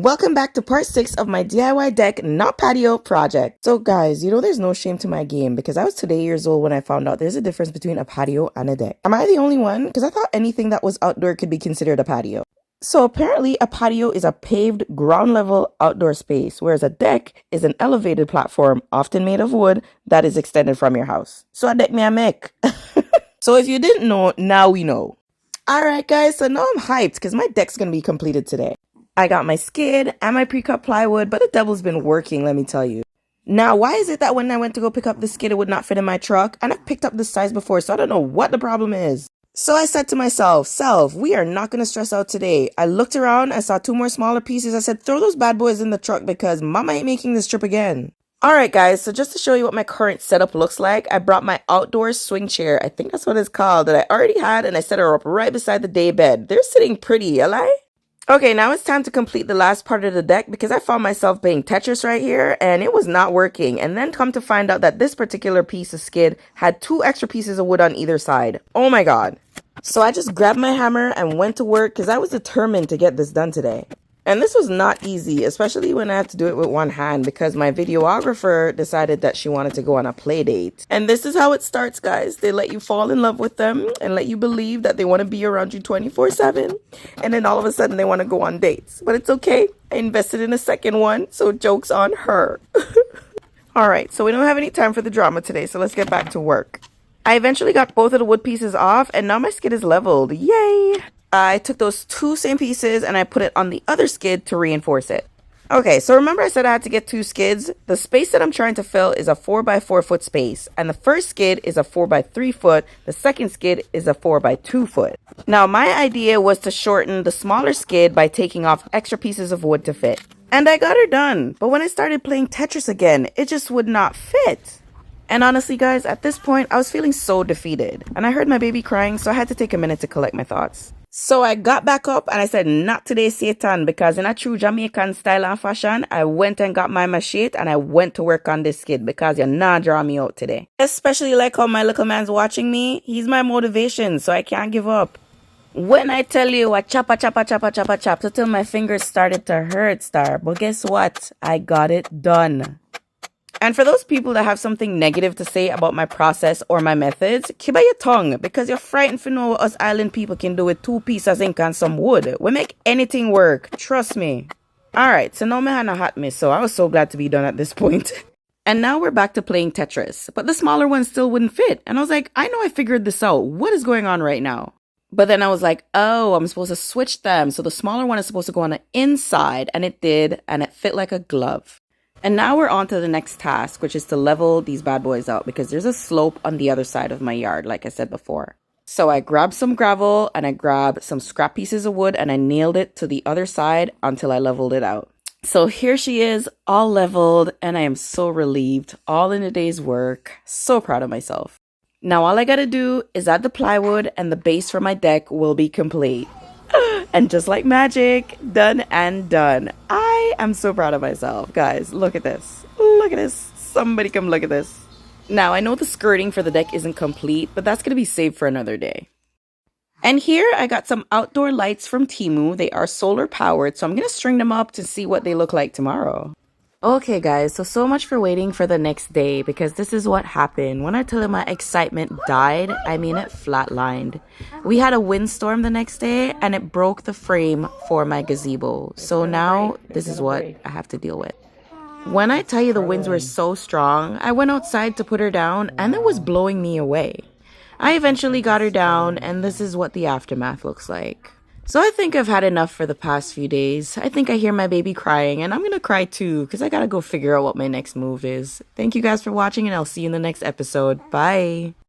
Welcome back to part 6 of my DIY deck, not patio project. So guys, there's no shame to my game because I was today years old when I found out there's a difference between a patio and a deck. Am I the only one? Because I thought anything that was outdoor could be considered a patio. So apparently a patio is a paved ground level outdoor space, whereas a deck is an elevated platform, often made of wood, that is extended from your house. So a deck me a make. So if you didn't know, now we know. Alright guys, so now I'm hyped because my deck's going to be completed today. I got my skid and my pre-cut plywood, but the devil's been working, let me tell you. Now, why is it that when I went to go pick up the skid, it would not fit in my truck? And I've picked up this size before, so I don't know what the problem is. So I said to myself, Self, we are not going to stress out today. I looked around, I saw 2 more smaller pieces. I said, throw those bad boys in the truck because mama ain't making this trip again. Alright guys, so just to show you what my current setup looks like, I brought my outdoor swing chair, I think that's what it's called, that I already had, and I set her up right beside the day bed. They're sitting pretty, lie? Okay, now it's time to complete the last part of the deck because I found myself playing Tetris right here and it was not working. And then come to find out that this particular piece of skid had 2 extra pieces of wood on either side. Oh my god. So I just grabbed my hammer and went to work because I was determined to get this done today. And this was not easy, especially when I had to do it with one hand because my videographer decided that she wanted to go on a play date. And this is how it starts, guys. They let you fall in love with them and let you believe that they want to be around you 24/7. And then all of a sudden they want to go on dates. But it's okay. I invested in a second one, so joke's on her. Alright, so we don't have any time for the drama today, so let's get back to work. I eventually got both of the wood pieces off and now my skid is leveled. Yay! I took those 2 same pieces and I put it on the other skid to reinforce it. Okay, so remember I said I had to get 2 skids? The space that I'm trying to fill is a 4x4 foot space, and the first skid is a 4x3 foot, the second skid is a 4x2 foot. Now my idea was to shorten the smaller skid by taking off extra pieces of wood to fit. And I got her done, but when I started playing Tetris again, it just would not fit. And honestly guys, at this point I was feeling so defeated, and I heard my baby crying, so I had to take a minute to collect my thoughts. So I got back up and I said, not today, Satan, because in a true Jamaican style and fashion, I went and got my machete and I went to work on this skid because you're not drawing me out today. Especially like how my little man's watching me. He's my motivation, so I can't give up. When I tell you I chop till my fingers started to hurt, star. But guess what? I got it done. And for those people that have something negative to say about my process or my methods, keep your tongue because you're frightened to know what us island people can do with 2 pieces of zinc and some wood. We make anything work, trust me. Alright, so now my hand a hot miss, so I was so glad to be done at this point. And now we're back to playing Tetris, but the smaller one still wouldn't fit. And I was like, I know I figured this out. What is going on right now? But then I was like, oh, I'm supposed to switch them. So the smaller one is supposed to go on the inside, and it did, and it fit like a glove. And now we're on to the next task, which is to level these bad boys out because there's a slope on the other side of my yard, like I said before. So I grabbed some gravel and I grabbed some scrap pieces of wood and I nailed it to the other side until I leveled it out. So here she is, all leveled, and I am so relieved, all in a day's work. So proud of myself. Now all I gotta do is add the plywood and the base for my deck will be complete. And just like magic, done and done. I am so proud of myself. Guys, look at this. Look at this. Somebody come look at this. Now, I know the skirting for the deck isn't complete, but that's going to be saved for another day. And here I got some outdoor lights from Temu. They are solar powered, so I'm going to string them up to see what they look like tomorrow. Okay guys, so much for waiting for the next day because this is what happened. When I tell you my excitement died, I mean it flatlined. We had a windstorm the next day and it broke the frame for my gazebo. So now this is what I have to deal with. When I tell you the winds were so strong, I went outside to put her down and it was blowing me away. I eventually got her down and this is what the aftermath looks like. So I think I've had enough for the past few days. I think I hear my baby crying and I'm gonna cry too because I gotta go figure out what my next move is. Thank you guys for watching and I'll see you in the next episode. Bye!